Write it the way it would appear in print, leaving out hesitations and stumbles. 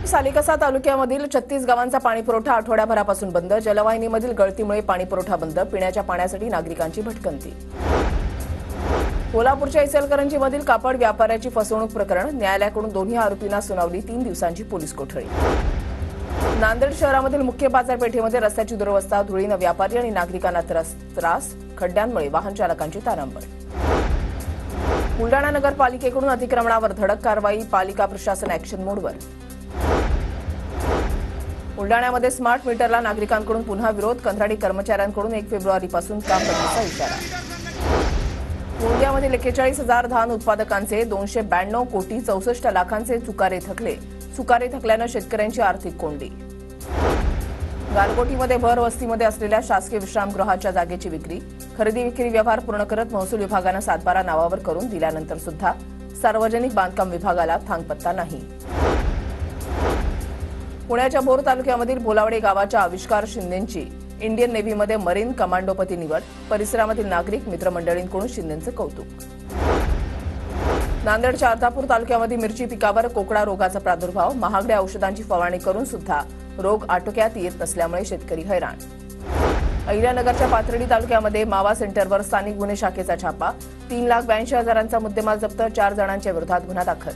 सालेकसा तालुक्यामधील 36 गावांचा पाणीपुरवठा आठवड्याभरापासून बंद. जलवाहिनीमधील गळतीमुळे पाणीपुरवठा बंद. पिण्याच्या पाण्यासाठी नागरिकांची भटकंती. कोल्हापूरच्या इचलकरंजीमधील कापड व्यापाऱ्याची फसवणूक प्रकरण. न्यायालयाकडून दोन्ही आरोपींना सुनावली. 3 दिवसांची पोलीस कोठडी. नांदेड शहरामधील मुख्य बाजारपेठेमध्ये रस्त्याची दुरवस्था. धुळीनं व्यापारी आणि नागरिकांना त्रास. खड्ड्यांमुळे वाहन चालकांची तारांबळ. बुलडाणा नगरपालिकेकडून अतिक्रमणावर धडक कारवाई. पालिका प्रशासन ऍक्शन मोडवर. बुलडाण्यामध्ये स्मार्ट मीटरला नागरिकांकडून पुन्हा विरोध. कंत्राटी कर्मचाऱ्यांकडून 1 फेब्रुवारीपासून काम बंदीचा इशारा. गोंदियामधील 41,000 धान उत्पादकांचे 292 कोटी 64 लाखांचे चुकारे थकले. चुकारे थकल्यानं शेतकऱ्यांची आर्थिक कोंडी. गारगोटीमध्ये भर वस्तीमध्ये असलेल्या शासकीय विश्रामगृहाच्या जागेची विक्री. खरेदी विक्री व्यवहार पूर्ण करत महसूल विभागानं 7/12 नावावर करून दिल्यानंतर सुद्धा सार्वजनिक बांधकाम विभागाला थांगपत्ता नाही. पुण्याच्या भोर तालुक्यामधील भोलावडे गावाच्या आविष्कार शिंदेंची इंडियन नेव्हीमध्ये मरीन कमांडोपती निवड. परिसरामधील नागरिक मित्रमंडळींकडून शिंदेंचं कौतुक. नांदेडच्या अर्धापूर तालुक्यामध्ये मिरची पिकावर कोकडा रोगाचा प्रादुर्भाव. महागड्या औषधांची फवारणी करून सुद्धा रोग आटोक्यात येत नसल्यामुळे शेतकरी हैराण. अहिल्यानगरच्या पाथर्डी तालुक्यामध्ये मावा सेंटरवर स्थानिक गुन्हे शाखेचा छापा. 3,82,000चा मुद्देमाल जप्त. 4 जणांच्या विरोधात गुन्हा दाखल.